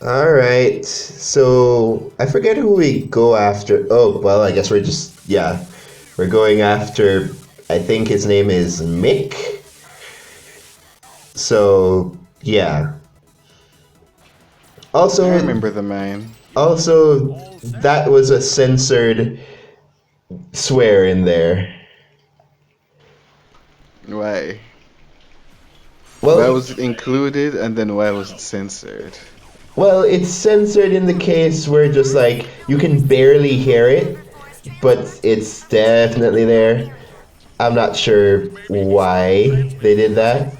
All right. So I forget who we go after. Oh, well, I guess we're just yeah, we're going after. I think his name is Mick. So yeah. I Also, remember the mine. that was a censored swear in there. Why? Well, Why was it included and then why was it censored? well, it's censored in the case where just like you can barely hear it, but it's definitely there. I'm not sure why they did that,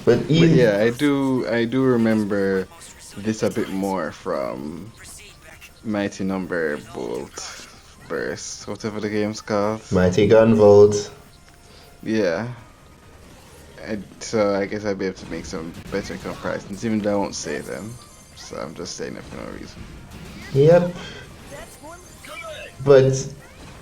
but But either. yeah, I do remember this a bit more from Mighty Number Bolt Burst, whatever the game's called. Mighty Gunvolt. Yeah. So I guess I'd be able to make some better comparisons, even though I won't say them. So I'm just saying it for no reason. Yep. But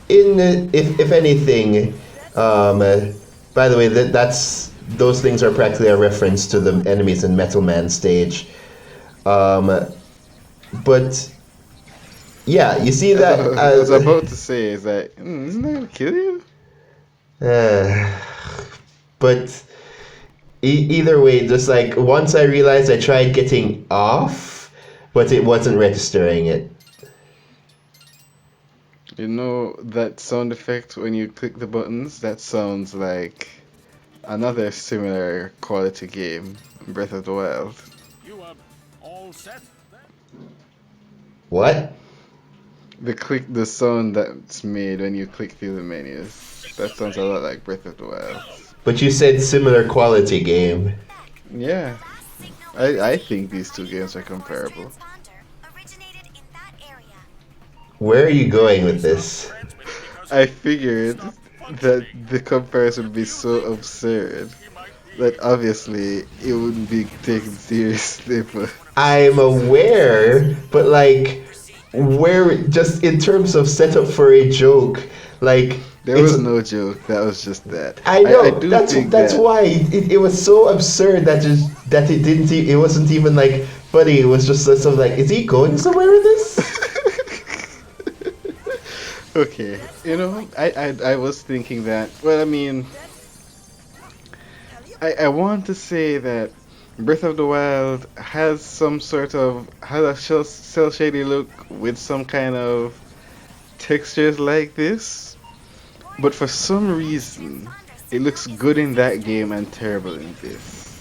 if anything, by the way, that's those things are practically a reference to the enemies in Metal Man stage. Um, but yeah, you see that. I was about to say, is that, isn't that gonna kill you? Uh, but either way, just like once I realized I tried getting off, but it wasn't registering it. You know that sound effect when you click the buttons? That sounds like another similar quality game, Breath of the Wild. What? The sound that's made when you click through the menus. That sounds a lot like Breath of the Wild. But you said similar quality game. Yeah, I think these two games are comparable. Where are you going with this? I figured that the comparison would be so absurd that obviously it wouldn't be taken seriously, but I'm aware, but like, where just in terms of setup for a joke, like there it's. was no joke. That was just that. I I know do think that's that why it was so absurd that it didn't it wasn't even like funny. It was just sort of like, is he going somewhere with this? okay, I was thinking that. Well, I mean, I want to say that Breath of the Wild has some sort of has a cell shady look with some kind of textures like this, but for some reason, it looks good in that game and terrible in this.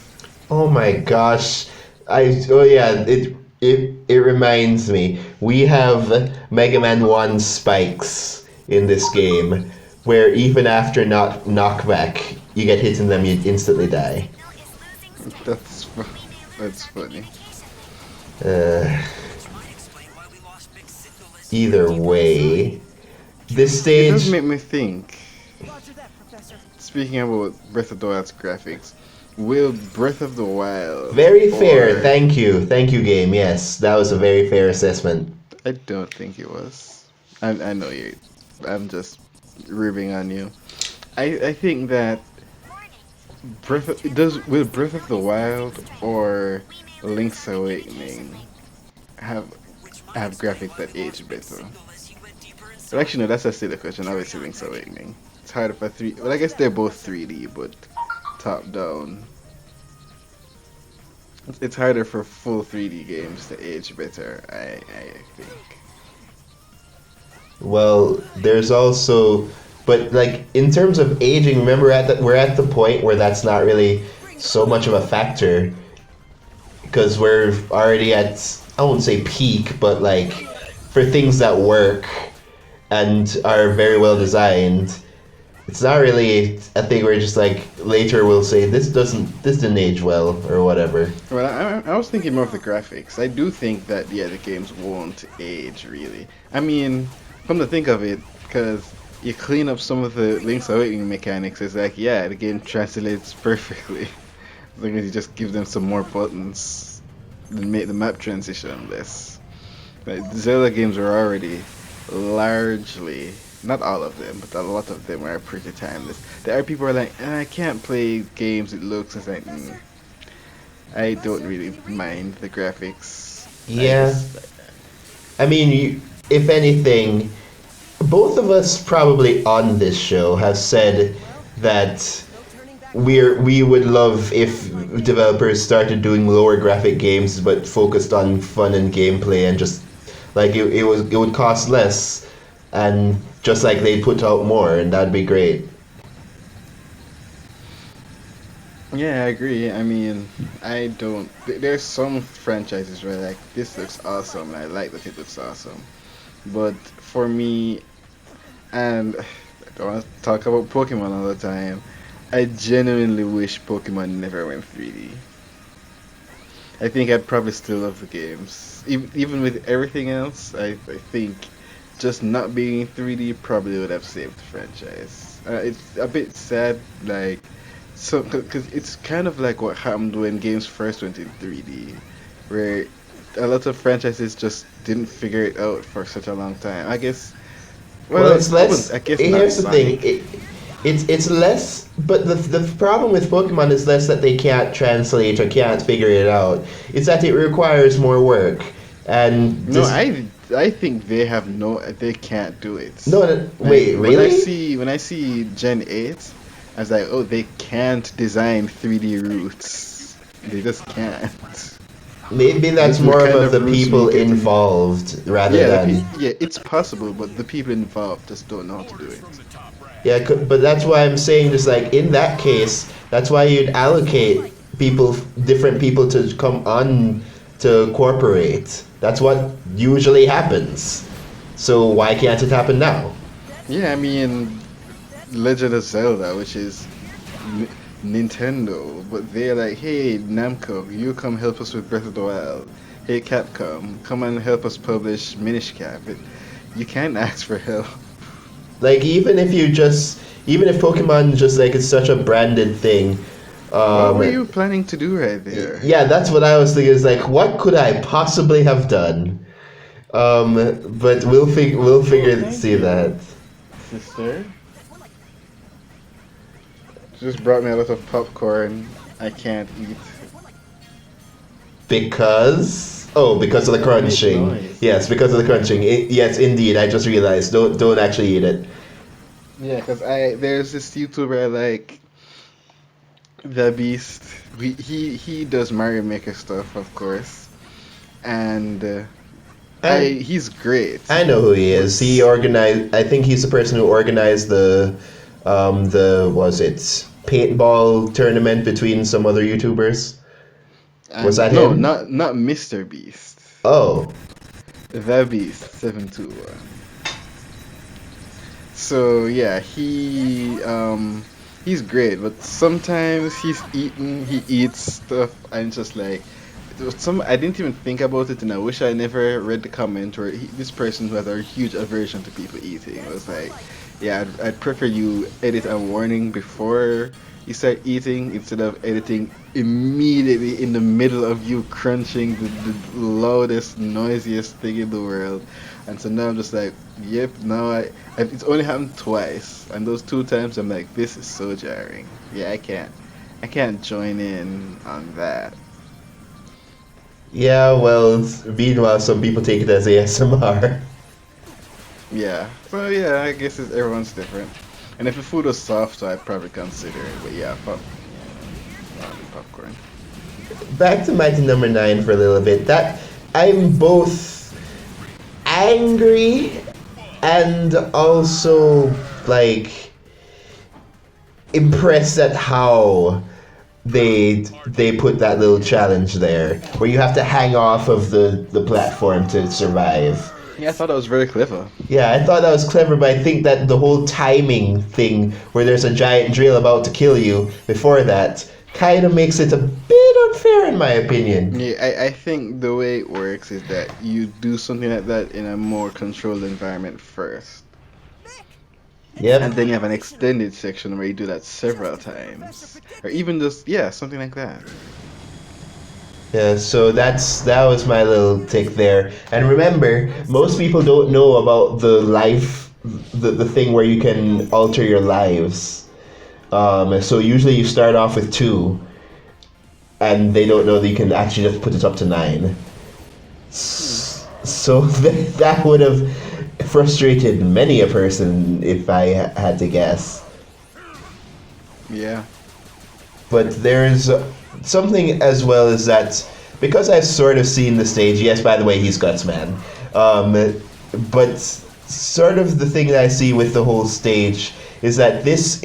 Oh my gosh. Oh yeah, it reminds me. We have Mega Man 1 spikes in this game where even after knockback, you get hit in them, you instantly die. That's that's funny. Uh, Either way, this It does stage. make me think. Speaking about Breath of the Wild's graphics, will Breath of the Wild Very fair. or Thank you, game. Yes, that was a very fair assessment. I don't think it was. I know you. I'm just ribbing on you. I think that will Breath of the Wild or Link's Awakening have graphics that age better? But actually, no, that's a silly question. Obviously, Link's Awakening. It's harder for three. Well, I guess they're both 3D, but top down. It's harder for full 3D games to age better. I think. Well, there's also, but like in terms of aging, remember we're at the point where that's not really so much of a factor because we're already at, I won't say peak, but like for things that work and are very well designed, it's not really a thing where just like later we'll say this didn't age well or whatever. Well, I was thinking more of the graphics. I do think that yeah, the games won't age really. I mean, come to think of it, because you clean up some of the Link's Awakening mechanics, it's like yeah, the game translates perfectly. As long as you just give them some more buttons, and make the map transition less. Like, Zelda games are already largely Not all of them, but a lot of them are pretty timeless. There are people who are like, I can't play games. It looks. It's like, I don't really mind the graphics. I Yeah, just I mean, if anything, both of us probably on this show have said that we would love if developers started doing lower graphic games but focused on fun and gameplay and just like it would cost less and just like they put out more and that'd be great. yeah, I agree. I mean, I don't. There's some franchises where like this looks awesome. And I like that it looks awesome, but for me, and I don't want to talk about Pokemon all the time. I genuinely wish Pokemon never went 3D. I think I'd probably still love the games. Even with everything else, I think just not being in 3D probably would have saved the franchise. It's a bit sad, like, so, because it's kind of like what happened when games first went in 3D, where a lot of franchises just didn't figure it out for such a long time. I guess, Well, well, it's less. I guess not Here's the thing. Sonic. It's less, but the problem with Pokemon is less that they can't translate or can't figure it out. It's that it requires more work, and No, this. I think they have no, they can't do it. No, no, Like wait, really? when I see Gen 8, I was like, oh, they can't design 3D routes. They just can't. Maybe that's The more kind of of the routes we people get in. involved rather Yeah, than. yeah, it's possible, but the people involved just don't know how to do it. Yeah, but that's why I'm saying just like in that case, that's why you'd allocate people, different people to come on to cooperate. That's what usually happens. So why can't it happen now? Yeah, I mean, Legend of Zelda, which is N Nintendo, but they're like, hey, Namco, you come help us with Breath of the Wild. Hey, Capcom, come and help us publish Minish Cap. You can't ask for help. Like even if Pokemon just like it's such a branded thing, What um, were you planning to do right there? yeah, that's what I was thinking. Is like, what could I possibly have done? Um, but we'll Oh, figure thank see that you, sister. Just brought me a lot of popcorn. I can't eat. because of the It would make crunching. noise. Yes, because of the crunching. Yes, indeed. I just realized. Don't actually eat it. Yeah, cause there's this YouTuber I like, The Beast. He does Mario Maker stuff, of course, and I he's great. I know who he But is. He organized. I think he's the person who organized the was it paintball tournament between some other YouTubers. Was and that no, him? not Mr. Beast. Oh, The Beast 721. So yeah, he's great, but sometimes he eats stuff and just like it was some I didn't even think about it, and I wish I never read the comment where this person who has a huge aversion to people eating was like, yeah, I'd prefer you edit a warning before you start eating instead of editing immediately in the middle of you crunching the loudest, noisiest thing in the world. And so now I'm just like, yep, now it's only happened twice, and those two times I'm like, this is so jarring. Yeah, I can't join in on that. yeah. Well, meanwhile, some people take it as ASMR. Yeah, so yeah, I guess everyone's different. And if the food was soft, I'd probably consider it. But yeah, popcorn. Back to Mighty Number Nine for a little bit. That I'm both angry and also like impressed at how they put that little challenge there where you have to hang off of the platform to survive. Yeah, I thought that was very clever. Yeah, I thought that was clever, but I think that the whole timing thing where there's a giant drill about to kill you before that kind of makes it a bit unfair in my opinion. Yeah, I think the way it works is that you do something like that in a more controlled environment first. And Yep. then you have an extended section where you do that several times. Or even just, yeah, something like that. Yeah, so that was my little tick there. And remember, most people don't know about the thing where you can alter your lives. So usually you start off with 2, and they don't know that you can actually just put it up to 9. So that would have frustrated many a person if I had to guess. Yeah. But there's something as well as that, because I've sort of seen the stage. Yes, by the way, he's Gutsman. But sort of the thing that I see with the whole stage is that this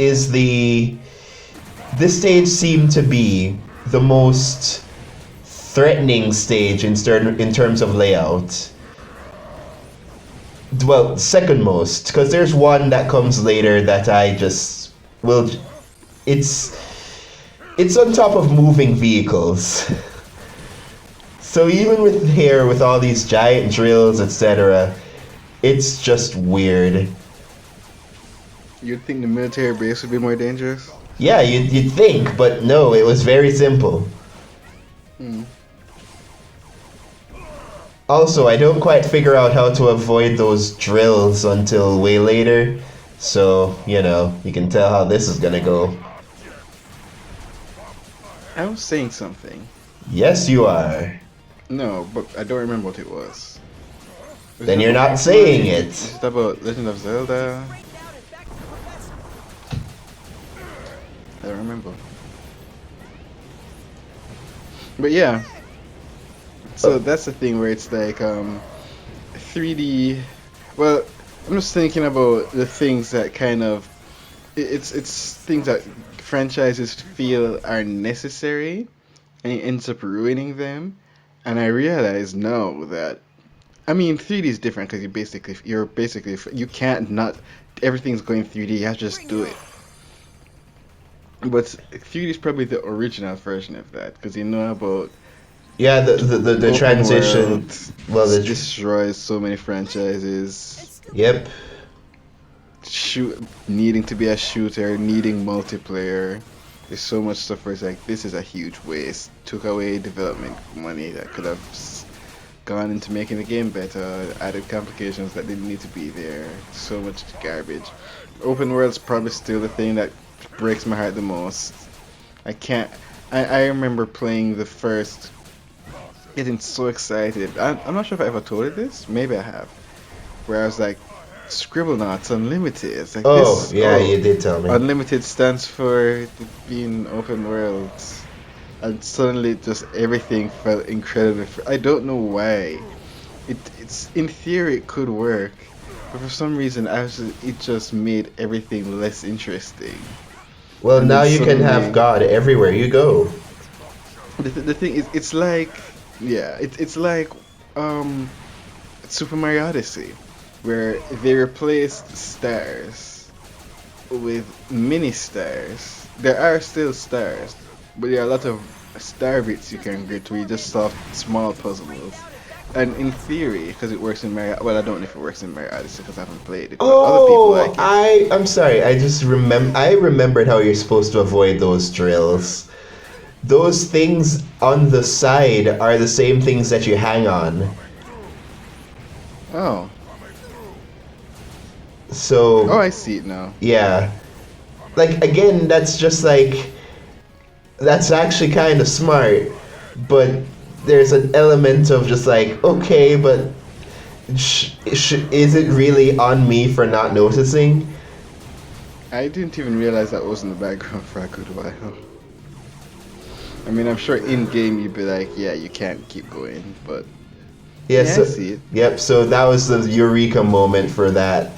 stage seemed to be the most threatening stage in terms of layout. Well, second most, because there's one that comes later that I just will. It's on top of moving vehicles. So even with here, with all these giant drills, etc., it's just weird. You'd think the military base would be more dangerous? Yeah, you'd think, but no, it was very simple. Also, I don't quite figure out how to avoid those drills until way later. So, you can tell how this is gonna go. I was saying something. Yes, you are. No, but I don't remember what it was. Then you're not saying it. Is it about Legend of Zelda? I don't remember. But yeah. So that's the thing where it's like 3D. Well, I'm just thinking about the things that kind of it's things that franchises feel are necessary, and it ends up ruining them. And I realize now that, I mean, 3D is different because you're basically you can't not everything's going 3D. You have to just do it. But 3D is probably the original version of that because you know about. Yeah, the Open transition. world Well, destroys so many franchises. Yep. Needing to be a shooter, needing multiplayer. There's so much stuff where it's like, this is a huge waste. Took away development money that could have gone into making the game better, added complications that didn't need to be there. So much garbage. Open world's probably still the thing that breaks my heart the most. I remember playing the first, getting so excited. I'm not sure if I ever told you this. Maybe I have. Where I was like, Scribblenauts Unlimited. It's like you did tell me. Unlimited stands for being open world. And suddenly just everything felt incredibly I don't know why. It's in theory it could work. But for some reason it just made everything less interesting. Well, And now then you can have suddenly- God everywhere you go. The thing is, it's like, yeah, it's like Super Mario Odyssey, where they replaced stars with mini stars. There are still stars, but there are a lot of star bits you can get where you just solve small puzzles. And in theory, because it works in Mario, well, I don't know if it works in Mario Odyssey because I haven't played it. But other people like it. I'm sorry. I just remembered how you're supposed to avoid those drills. Those things on the side are the same things that you hang on. Oh. So. Oh, I see it now. Yeah. Like, again, that's just like. That's actually kind of smart. But there's an element of just like, okay, but. Is it really on me for not noticing? I didn't even realize that was in the background for a good while. I mean, I'm sure in game you'd be like, yeah, you can't keep going, but Yeah, I see it. Yep, so that was the eureka moment for that.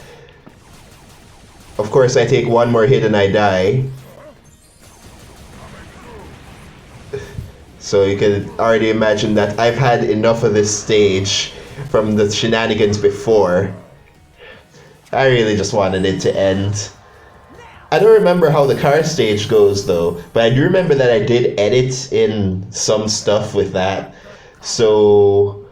Of course, I take one more hit and I die. So you can already imagine that I've had enough of this stage from the shenanigans before. I really just wanted it to end. I don't remember how the car stage goes though, but I do remember that I did edit in some stuff with that. So,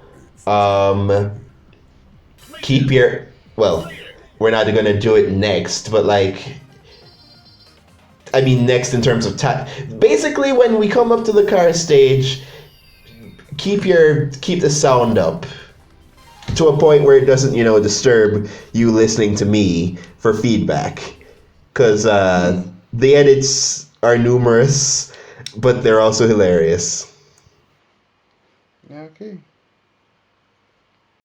keep your, well, we're not gonna do it next, but like, I mean next in terms of time. Basically, when we come up to the car stage, keep the sound up. to a point where it doesn't, disturb you listening to me for feedback. Because the edits are numerous, but they're also hilarious. Yeah, okay.